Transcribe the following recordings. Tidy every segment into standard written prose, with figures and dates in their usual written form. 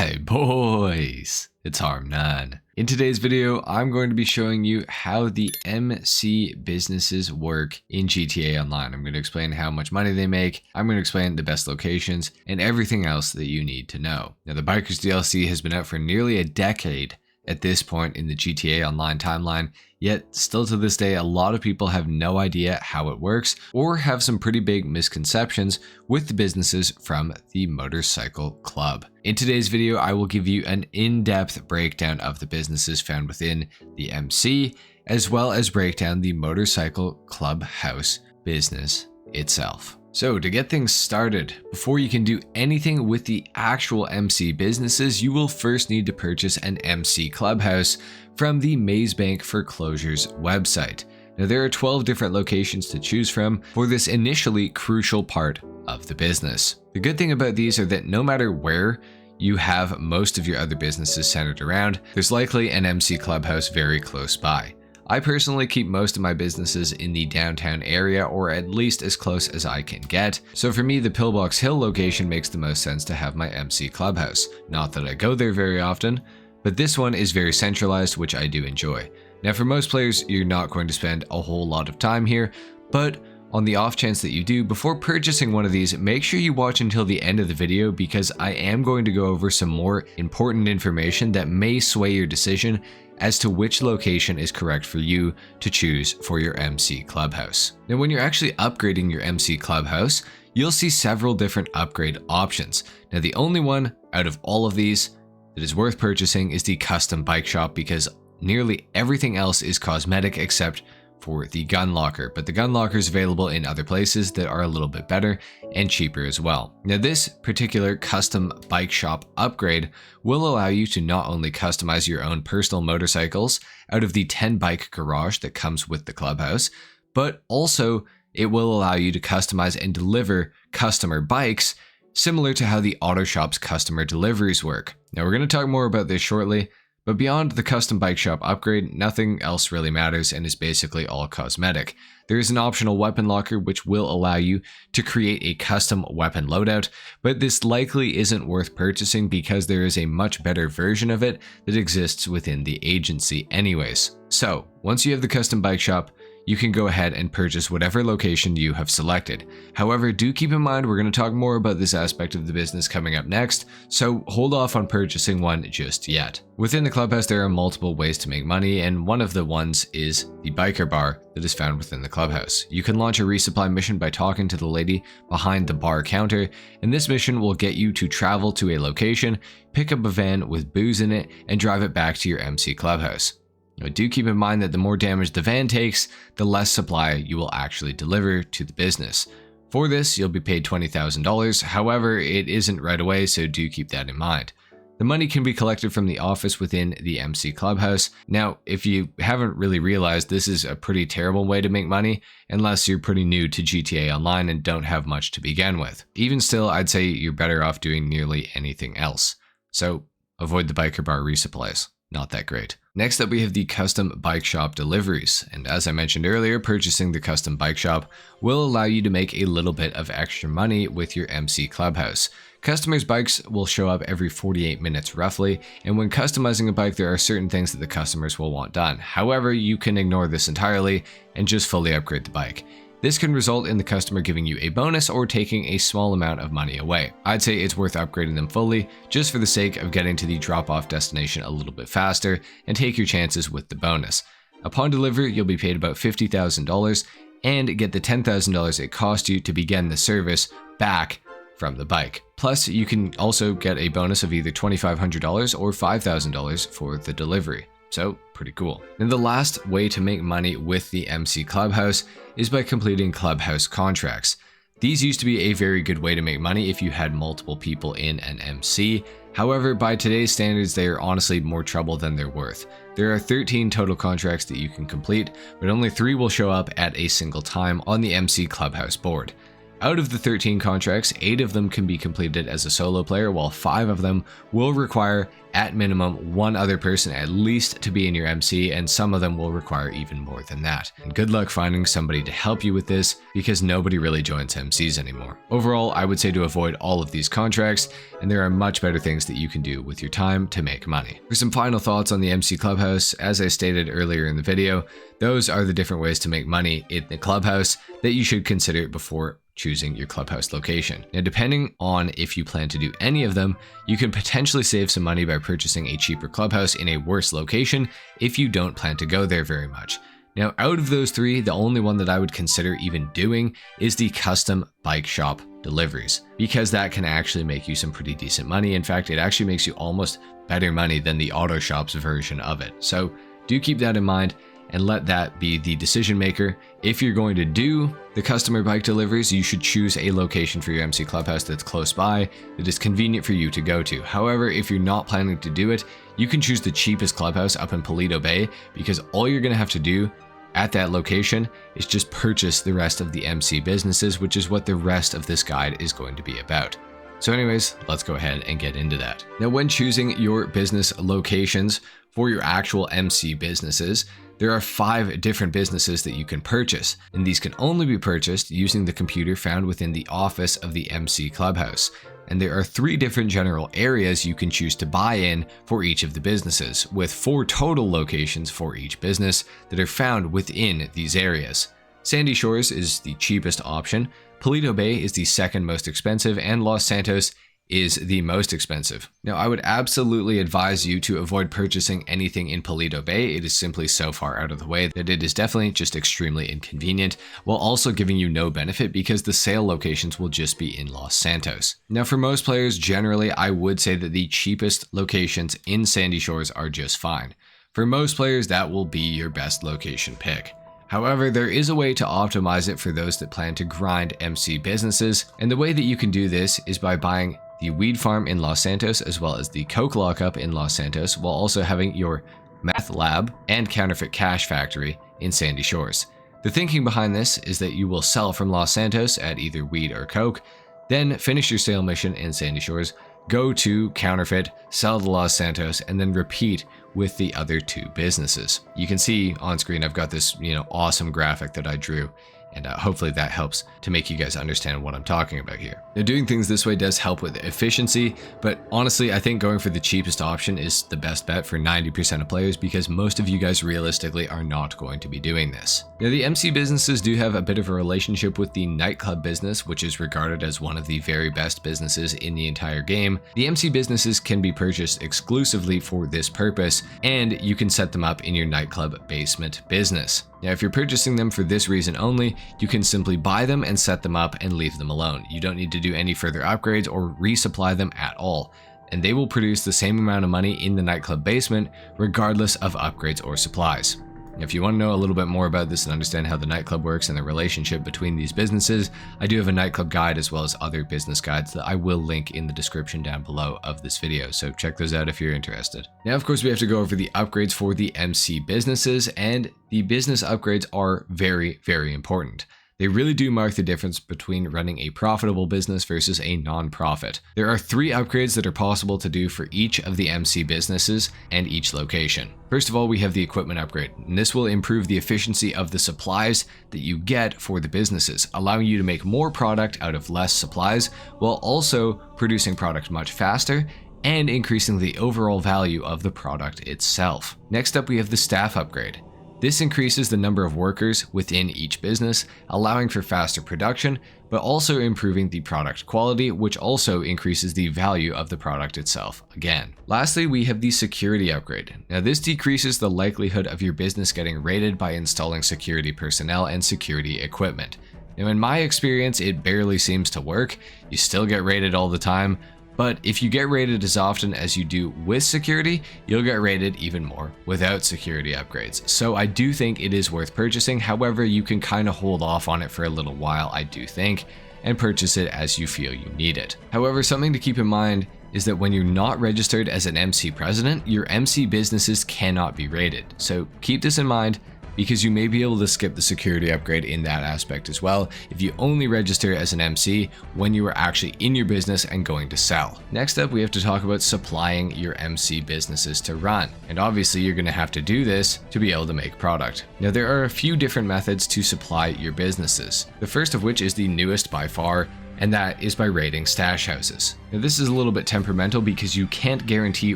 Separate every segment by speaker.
Speaker 1: Hey boys, it's HarmNone. In today's video, I'm going to be showing you how the MC businesses work in GTA Online. I'm going to explain how much money they make, I'm going to explain the best locations, and everything else that you need to know. Now, the Bikers DLC has been out for nearly a decade at this point in the GTA Online timeline, yet still to this day, a lot of people have no idea how it works or have some pretty big misconceptions with the businesses from the Motorcycle Club. In today's video, I will give you an in-depth breakdown of the businesses found within the MC, as well as break down the Motorcycle Clubhouse business itself. So to get things started, before you can do anything with the actual MC businesses, you will first need to purchase an MC Clubhouse from the Mazebank Foreclosures website. Now there are 12 different locations to choose from for this initially crucial part of the business. The good thing about these are that no matter where you have most of your other businesses centered around, there's likely an MC Clubhouse very close by. I personally keep most of my businesses in the downtown area, or at least as close as I can get. So for me, the Pillbox Hill location makes the most sense to have my MC Clubhouse. Not that I go there very often, but this one is very centralized, which I do enjoy. Now for most players, you're not going to spend a whole lot of time here, but on the off chance that you do, before purchasing one of these, make sure you watch until the end of the video because I am going to go over some more important information that may sway your decision as to which location is correct for you to choose for your MC Clubhouse. Now, when you're actually upgrading your MC Clubhouse, you'll see several different upgrade options. Now, the only one out of all of these that is worth purchasing is the custom bike shop because nearly everything else is cosmetic except for the gun locker, but the gun locker is available in other places that are a little bit better and cheaper as well. Now this particular custom bike shop upgrade will allow you to not only customize your own personal motorcycles out of the 10 bike garage that comes with the clubhouse, but also it will allow you to customize and deliver customer bikes similar to how the auto shop's customer deliveries work. Now we're going to talk more about this shortly, but beyond the custom bike shop upgrade, nothing else really matters and is basically all cosmetic. There is an optional weapon locker which will allow you to create a custom weapon loadout, but this likely isn't worth purchasing because there is a much better version of it that exists within the agency anyways. So, once you have the custom bike shop, you can go ahead and purchase whatever location you have selected. However, do keep in mind we're going to talk more about this aspect of the business coming up next, so hold off on purchasing one just yet. Within the clubhouse, there are multiple ways to make money, and one of the ones is the biker bar that is found within the clubhouse. You can launch a resupply mission by talking to the lady behind the bar counter, and this mission will get you to travel to a location, pick up a van with booze in it, and drive it back to your MC clubhouse. Now, do keep in mind that the more damage the van takes, the less supply you will actually deliver to the business. For this, you'll be paid $20,000, however, it isn't right away, so do keep that in mind. The money can be collected from the office within the MC Clubhouse. Now, if you haven't really realized, this is a pretty terrible way to make money, unless you're pretty new to GTA Online and don't have much to begin with. Even still, I'd say you're better off doing nearly anything else. So, avoid the biker bar resupplies. Not that great. Next up, we have the custom bike shop deliveries. And as I mentioned earlier, purchasing the custom bike shop will allow you to make a little bit of extra money with your MC Clubhouse. Customers' bikes will show up every 48 minutes roughly, and when customizing a bike, there are certain things that the customers will want done. However, you can ignore this entirely and just fully upgrade the bike. This can result in the customer giving you a bonus or taking a small amount of money away. I'd say it's worth upgrading them fully just for the sake of getting to the drop-off destination a little bit faster and take your chances with the bonus. Upon delivery, you'll be paid about $50,000 and get the $10,000 it cost you to begin the service back from the bike. Plus, you can also get a bonus of either $2,500 or $5,000 for the delivery. So, pretty cool. And the last way to make money with the MC Clubhouse is by completing clubhouse contracts. These used to be a very good way to make money if you had multiple people in an MC. However, by today's standards, they are honestly more trouble than they're worth. There are 13 total contracts that you can complete, but only 3 will show up at a single time on the MC Clubhouse board. Out of the 13 contracts, 8 of them can be completed as a solo player, while 5 of them will require at minimum 1 other person at least to be in your MC, and some of them will require even more than that. And good luck finding somebody to help you with this, because nobody really joins MCs anymore. Overall, I would say to avoid all of these contracts, and there are much better things that you can do with your time to make money. For some final thoughts on the MC Clubhouse, as I stated earlier in the video, those are the different ways to make money in the Clubhouse that you should consider before choosing your Clubhouse location. Now, depending on if you plan to do any of them, you can potentially save some money by purchasing a cheaper Clubhouse in a worse location if you don't plan to go there very much. Now, out of those 3, the only one that I would consider even doing is the custom bike shop deliveries, because that can actually make you some pretty decent money. In fact, it actually makes you almost better money than the auto shops version of it. So do keep that in mind and let that be the decision maker. If you're going to do the customer bike deliveries, you should choose a location for your MC Clubhouse that's close by, that is convenient for you to go to. However, if you're not planning to do it, you can choose the cheapest clubhouse up in Paleto Bay, because all you're gonna have to do at that location is just purchase the rest of the MC businesses, which is what the rest of this guide is going to be about. So anyways, let's go ahead and get into that. Now, when choosing your business locations for your actual MC businesses, there are 5 different businesses that you can purchase, and these can only be purchased using the computer found within the office of the MC Clubhouse. And there are 3 different general areas you can choose to buy in for each of the businesses, with 4 total locations for each business that are found within these areas. Sandy Shores is the cheapest option, Paleto Bay is the second most expensive, and Los Santos is the most expensive. Now, I would absolutely advise you to avoid purchasing anything in Paleto Bay. It is simply so far out of the way that it is definitely just extremely inconvenient, while also giving you no benefit because the sale locations will just be in Los Santos. Now, for most players, generally, I would say that the cheapest locations in Sandy Shores are just fine. For most players, that will be your best location pick. However, there is a way to optimize it for those that plan to grind MC businesses, and the way that you can do this is by buying the weed farm in Los Santos as well as the coke lockup in Los Santos, while also having your meth lab and counterfeit cash factory in Sandy Shores. The thinking behind this is that you will sell from Los Santos at either weed or coke, then finish your sale mission in Sandy Shores, go to counterfeit, sell to Los Santos, and then repeat with the other 2 businesses. You can see on screen I've got this, awesome graphic that I drew, and hopefully that helps to make you guys understand what I'm talking about here. Now, doing things this way does help with efficiency, but honestly, I think going for the cheapest option is the best bet for 90% of players, because most of you guys realistically are not going to be doing this. Now, the MC businesses do have a bit of a relationship with the nightclub business, which is regarded as one of the very best businesses in the entire game. The MC businesses can be purchased exclusively for this purpose, and you can set them up in your nightclub basement business. Now, if you're purchasing them for this reason only, you can simply buy them and set them up and leave them alone. You don't need to do any further upgrades or resupply them at all, and they will produce the same amount of money in the nightclub basement regardless of upgrades or supplies. If you want to know a little bit more about this and understand how the nightclub works and the relationship between these businesses, I do have a nightclub guide as well as other business guides that I will link in the description down below of this video, so check those out if you're interested. Now, of course, we have to go over the upgrades for the MC businesses, and the business upgrades are very, very important. They really do mark the difference between running a profitable business versus a non-profit. There are 3 upgrades that are possible to do for each of the MC businesses and each location. First of all, we have the equipment upgrade, and this will improve the efficiency of the supplies that you get for the businesses, allowing you to make more product out of less supplies, while also producing product much faster and increasing the overall value of the product itself. Next up, we have the staff upgrade. This increases the number of workers within each business, allowing for faster production, but also improving the product quality, which also increases the value of the product itself again. Lastly, we have the security upgrade. Now, this decreases the likelihood of your business getting raided by installing security personnel and security equipment. Now, in my experience, it barely seems to work. You still get raided all the time, but if you get raided as often as you do with security, you'll get raided even more without security upgrades. So I do think it is worth purchasing. However, you can kind of hold off on it for a little while, I do think, and purchase it as you feel you need it. However, something to keep in mind is that when you're not registered as an MC president, your MC businesses cannot be raided. So keep this in mind, because you may be able to skip the security upgrade in that aspect as well if you only register as an MC when you are actually in your business and going to sell. Next up, we have to talk about supplying your MC businesses to run. And obviously you're going to have to do this to be able to make product. Now there are a few different methods to supply your businesses. The first of which is the newest by far, and that is by raiding stash houses. Now this is a little bit temperamental because you can't guarantee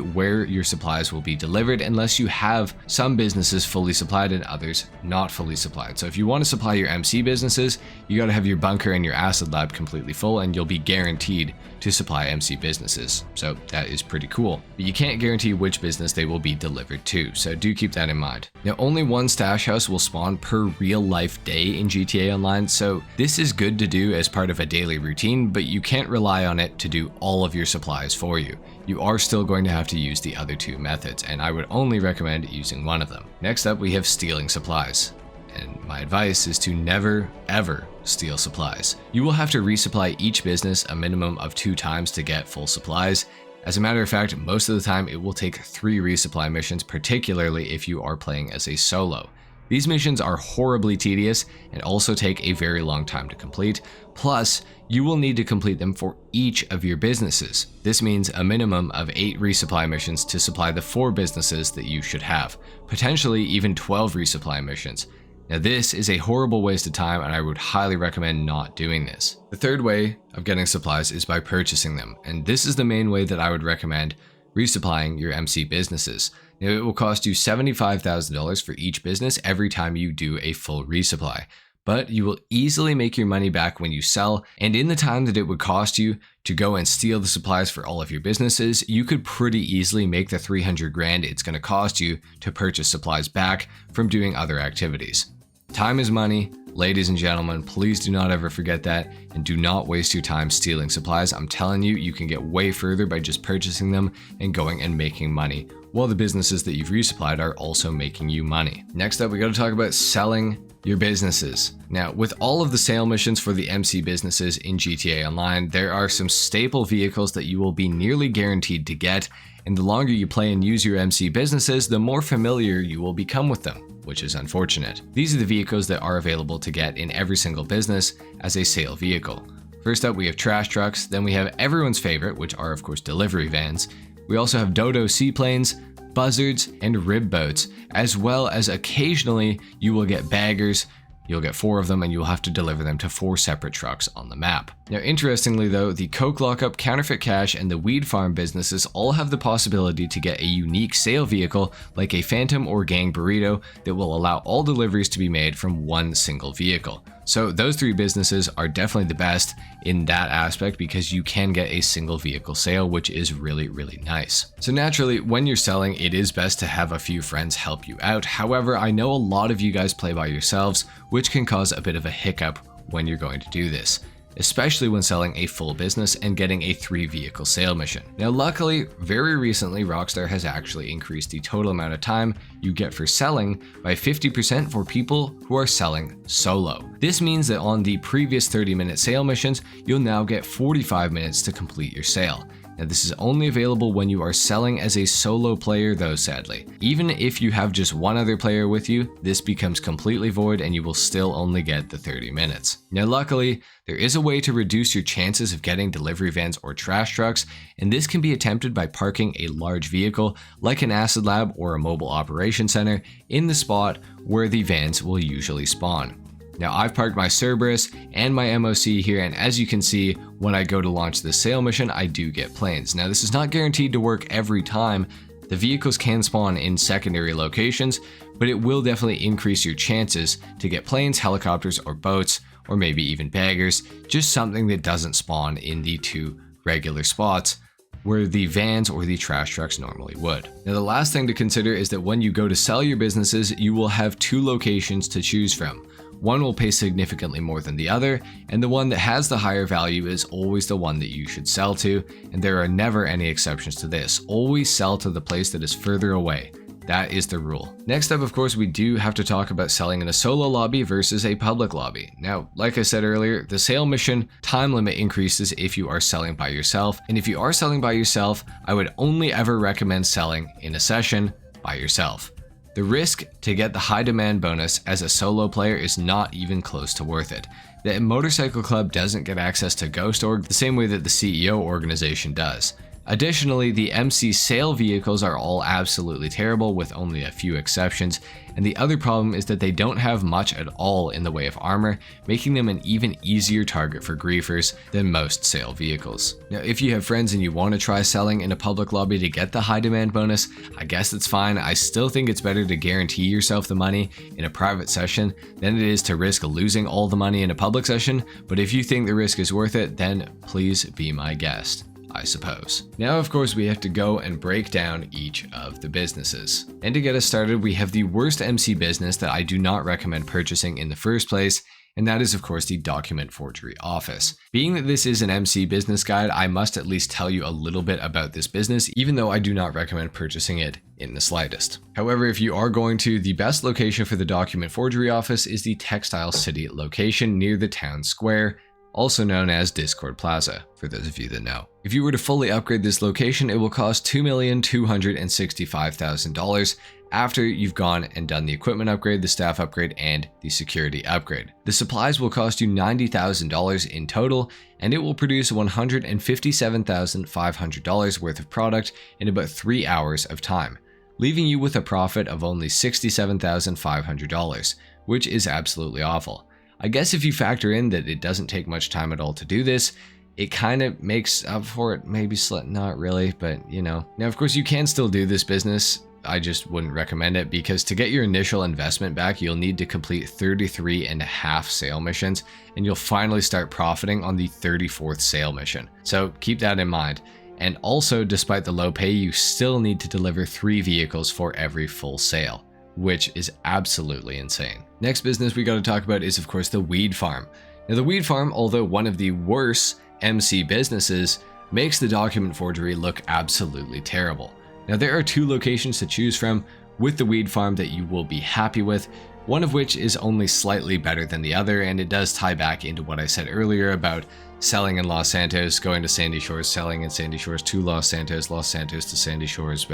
Speaker 1: where your supplies will be delivered unless you have some businesses fully supplied and others not fully supplied. So if you want to supply your MC businesses, you got to have your bunker and your acid lab completely full and you'll be guaranteed to supply MC businesses. So that is pretty cool. But you can't guarantee which business they will be delivered to, so do keep that in mind. Now only one stash house will spawn per real life day in GTA Online, so this is good to do as part of a daily routine, but you can't rely on it to do all of your supplies for you. You are still going to have to use the other two methods, and I would only recommend using one of them. Next up, we have stealing supplies. And my advice is to never, ever steal supplies. You will have to resupply each business a minimum of 2 times to get full supplies. As a matter of fact, most of the time it will take 3 resupply missions, particularly if you are playing as a solo. These missions are horribly tedious and also take a very long time to complete. Plus, you will need to complete them for each of your businesses. This means a minimum of 8 resupply missions to supply the 4 businesses that you should have, potentially even 12 resupply missions. Now this is a horrible waste of time and I would highly recommend not doing this. The third way of getting supplies is by purchasing them, and this is the main way that I would recommend resupplying your MC businesses. Now it will cost you $75,000 for each business every time you do a full resupply, but you will easily make your money back when you sell, and in the time that it would cost you to go and steal the supplies for all of your businesses, you could pretty easily make the 300 grand it's going to cost you to purchase supplies back from doing other activities. Time is money, ladies and gentlemen, please do not ever forget that, and do not waste your time stealing supplies. I'm telling you, you can get way further by just purchasing them and going and making money, while the businesses that you've resupplied are also making you money. Next up, we got to talk about selling your businesses. Now, with all of the sale missions for the MC businesses in GTA Online, there are some staple vehicles that you will be nearly guaranteed to get, and the longer you play and use your MC businesses, the more familiar you will become with them, which is unfortunate. These are the vehicles that are available to get in every single business as a sale vehicle. First up, we have trash trucks, then we have everyone's favorite, which are of course delivery vans. We also have Dodo seaplanes, buzzards, and rib boats, as well as occasionally you will get baggers. You'll get 4 of them and you'll have to deliver them to 4 separate trucks on the map. Now, interestingly though, the Coke Lockup, Counterfeit Cash, and the Weed Farm businesses all have the possibility to get a unique sale vehicle like a Phantom or Gang Burrito that will allow all deliveries to be made from one single vehicle. So those 3 businesses are definitely the best in that aspect because you can get a single vehicle sale, which is really, really nice. So naturally, when you're selling, it is best to have a few friends help you out. However, I know a lot of you guys play by yourselves, which can cause a bit of a hiccup when you're going to do this, especially when selling a full business and getting a 3 vehicle sale mission. Now, luckily, very recently, Rockstar has actually increased the total amount of time you get for selling by 50% for people who are selling solo. This means that on the previous 30-minute sale missions, you'll now get 45 minutes to complete your sale. Now, this is only available when you are selling as a solo player though, sadly. Even if you have just one other player with you, this becomes completely void and you will still only get the 30 minutes. Now, luckily, there is a way to reduce your chances of getting delivery vans or trash trucks, and this can be attempted by parking a large vehicle like an acid lab or a mobile operation center in the spot where the vans will usually spawn. Now, I've parked my Cerberus and my MOC here, and as you can see, when I go to launch this sale mission, I do get planes. Now, this is not guaranteed to work every time. The vehicles can spawn in secondary locations, but it will definitely increase your chances to get planes, helicopters, or boats, or maybe even baggers, just something that doesn't spawn in the 2 regular spots where the vans or the trash trucks normally would. Now, the last thing to consider is that when you go to sell your businesses, you will have 2 locations to choose from. One will pay significantly more than the other, and the one that has the higher value is always the one that you should sell to, and there are never any exceptions to this. Always sell to the place that is further away. That is the rule. Next up, of course, we do have to talk about selling in a solo lobby versus a public lobby. Now, like I said earlier, the sale mission time limit increases if you are selling by yourself, and if you are selling by yourself, I would only ever recommend selling in a session by yourself. The risk to get the high demand bonus as a solo player is not even close to worth it. The motorcycle club doesn't get access to Ghost Org the same way that the CEO organization does. Additionally, the MC sale vehicles are all absolutely terrible with only a few exceptions, and the other problem is that they don't have much at all in the way of armor, making them an even easier target for griefers than most sale vehicles. Now, if you have friends and you want to try selling in a public lobby to get the high demand bonus, I guess it's fine. I still think it's better to guarantee yourself the money in a private session than it is to risk losing all the money in a public session, but if you think the risk is worth it, then please be my guest, I suppose. Now, of course, we have to go and break down each of the businesses. And to get us started, we have the worst MC business that I do not recommend purchasing in the first place, and that is, of course, the document forgery office. Being that this is an MC business guide, I must at least tell you a little bit about this business, even though I do not recommend purchasing it in the slightest. However, if you are going to, the best location for the document forgery office is the Textile City location near the town square, also known as Discord Plaza, for those of you that know. If you were to fully upgrade this location, it will cost $2,265,000 after you've gone and done the equipment upgrade, the staff upgrade, and the security upgrade. The supplies will cost you $90,000 in total, and it will produce $157,500 worth of product in about 3 hours of time, leaving you with a profit of only $67,500, which is absolutely awful. I guess if you factor in that it doesn't take much time at all to do this, it kind of makes up for it, maybe not really, but you know. Now, of course, you can still do this business. I just wouldn't recommend it because to get your initial investment back, you'll need to complete 33 and a half sale missions, and you'll finally start profiting on the 34th sale mission. So keep that in mind. And also, despite the low pay, you still need to deliver 3 vehicles for every full sale, which is absolutely insane. Next business we got to talk about is, of course, the weed farm. Now, the weed farm, although one of the worst MC businesses, makes the document forgery look absolutely terrible. Now, there are 2 locations to choose from with the weed farm that you will be happy with, one of which is only slightly better than the other, and it does tie back into what I said earlier about selling in Los Santos, going to Sandy Shores, selling in Sandy Shores to Los Santos to Sandy Shores,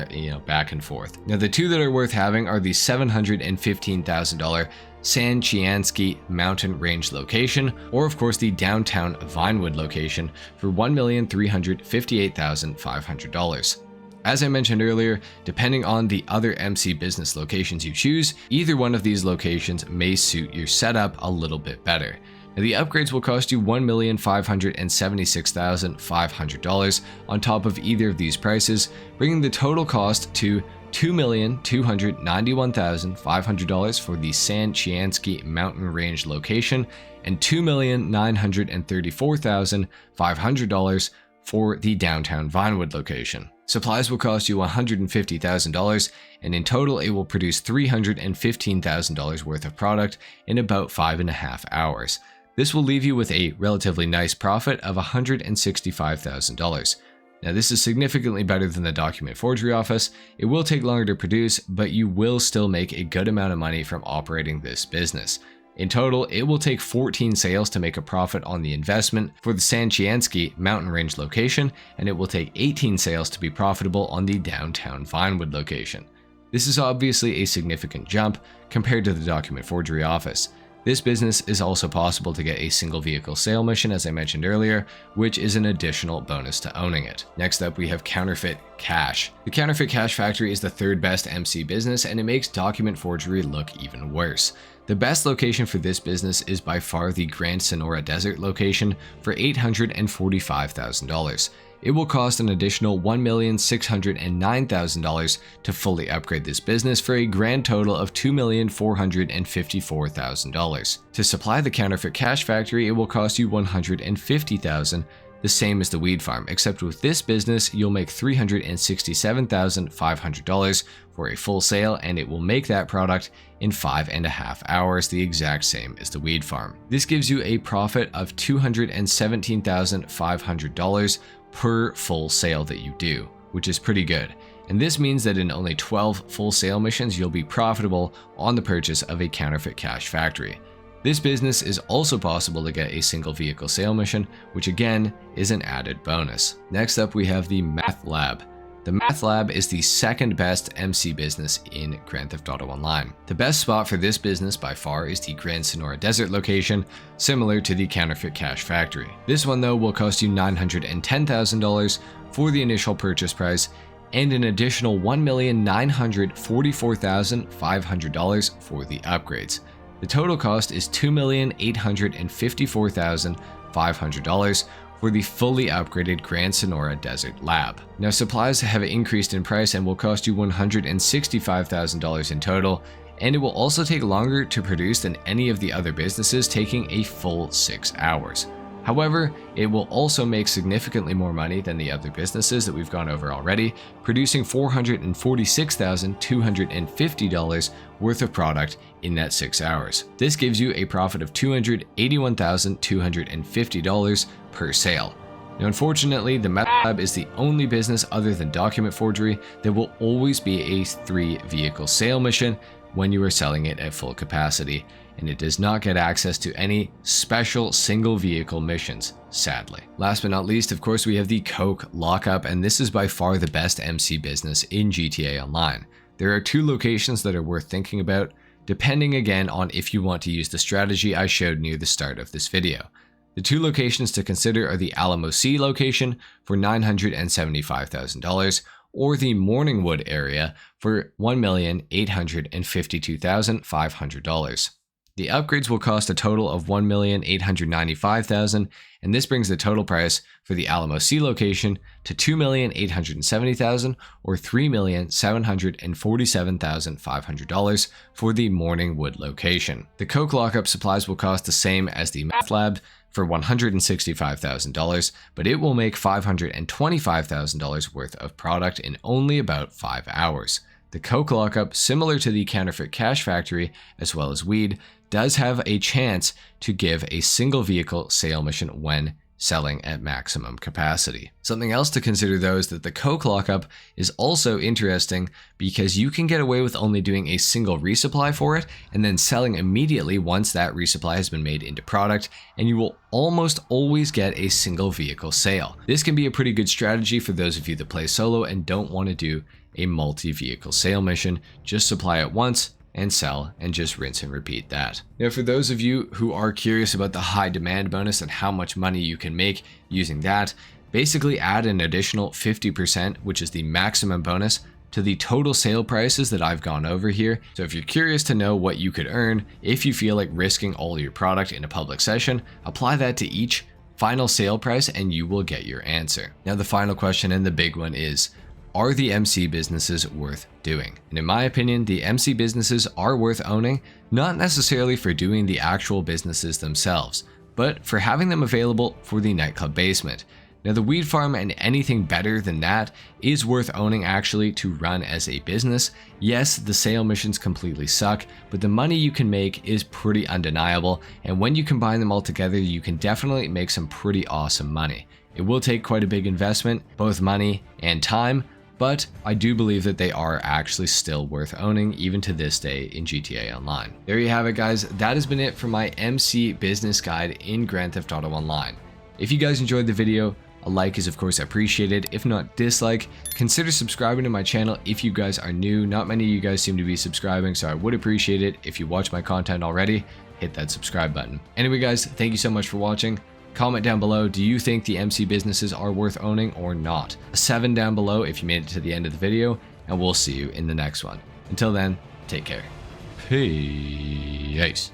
Speaker 1: back and forth. Now, the 2 that are worth having are the $715,000 San Chiansky Mountain Range location, or of course the downtown Vinewood location for $1,358,500. As I mentioned earlier, depending on the other MC business locations you choose, either one of these locations may suit your setup a little bit better. Now, the upgrades will cost you $1,576,500 on top of either of these prices, bringing the total cost to $2,291,500 for the San Chiansky Mountain Range location and $2,934,500 for the downtown Vinewood location. Supplies will cost you $150,000, and in total it will produce $315,000 worth of product in about 5.5 hours. This will leave you with a relatively nice profit of $165,000. Now, this is significantly better than the document forgery office. It will take longer to produce, but you will still make a good amount of money from operating this business. In total, it will take 14 sales to make a profit on the investment for the San Chiansky Mountain Range location, and it will take 18 sales to be profitable on the downtown Vinewood location. This is obviously a significant jump compared to the document forgery office. This business is also possible to get a single vehicle sale mission, as I mentioned earlier, which is an additional bonus to owning it. Next up, we have Counterfeit Cash. The Counterfeit Cash Factory is the 3rd best MC business, and it makes document forgery look even worse. The best location for this business is by far the Grand Sonora Desert location for $845,000. It will cost an additional $1,609,000 to fully upgrade this business for a grand total of $2,454,000. To supply the Counterfeit Cash Factory, it will cost you $150,000, the same as the weed farm, except with this business, you'll make $367,500 for a full sale, and it will make that product in 5.5 hours, the exact same as the weed farm. This gives you a profit of $217,500 per full sale that you do, which is pretty good. And this means that in only 12 full sale missions, you'll be profitable on the purchase of a Counterfeit Cash Factory. This business is also possible to get a single vehicle sale mission, which again is an added bonus. Next up, we have the Math Lab. The Math Lab is the second best MC business in Grand Theft Auto Online. The best spot for this business by far is the Grand Sonora Desert location, similar to the Counterfeit Cash Factory. This one though will cost you $910,000 for the initial purchase price and an additional $1,944,500 for the upgrades. The total cost is $2,854,500 for the fully upgraded Grand Sonora Desert Lab. Now, supplies have increased in price and will cost you $165,000 in total, and it will also take longer to produce than any of the other businesses, taking a full 6 hours. However, it will also make significantly more money than the other businesses that we've gone over already, producing $446,250 worth of product in that 6 hours. This gives you a profit of $281,250 per sale. Now, unfortunately, the Meth Lab is the only business other than document forgery that will always be a 3-vehicle sale mission when you are selling it at full capacity, and it does not get access to any special single vehicle missions, sadly. Last but not least, of course, we have the Coke lockup, and this is by far the best MC business in GTA Online. There are 2 locations that are worth thinking about, depending again on if you want to use the strategy I showed near the start of this video. The 2 locations to consider are the Alamo C location for $975,000 or the Morningwood area for $1,852,500. The upgrades will cost a total of $1,895,000, and this brings the total price for the Alamo C location to $2,870,000 or $3,747,500 for the Morningwood location. The Coke lockup supplies will cost the same as the Math Lab for $165,000, but it will make $525,000 worth of product in only about 5 hours. The Coke lockup, similar to the Counterfeit Cash Factory as well as weed, does have a chance to give a single vehicle sale mission when selling at maximum capacity. Something else to consider though is that the Coke lockup is also interesting because you can get away with only doing a single resupply for it and then selling immediately once that resupply has been made into product, and you will almost always get a single vehicle sale. This can be a pretty good strategy for those of you that play solo and don't want to do a multi-vehicle sale mission. Just supply it once and sell and just rinse and repeat that. Now, for those of you who are curious about the high demand bonus and how much money you can make using that, basically add an additional 50%, which is the maximum bonus, to the total sale prices that I've gone over here. So if you're curious to know what you could earn if you feel like risking all your product in a public session, apply that to each final sale price and you will get your answer. Now, the final question and the big one is, are the MC businesses worth doing? And in my opinion, the MC businesses are worth owning, not necessarily for doing the actual businesses themselves, but for having them available for the nightclub basement. Now, the weed farm and anything better than that is worth owning actually to run as a business. Yes, the sale missions completely suck, but the money you can make is pretty undeniable, and when you combine them all together, you can definitely make some pretty awesome money. It will take quite a big investment, both money and time, but I do believe that they are actually still worth owning even to this day in GTA Online. There you have it, guys. That has been it for my MC business guide in Grand Theft Auto Online. If you guys enjoyed the video, a like is of course appreciated. If not, dislike. Consider subscribing to my channel if you guys are new. Not many of you guys seem to be subscribing, so I would appreciate it if you watch my content already. Hit that subscribe button. Anyway, guys, thank you so much for watching. Comment down below, do you think the MC businesses are worth owning or not? A 7 down below if you made it to the end of the video, and we'll see you in the next one. Until then, take care. Peace.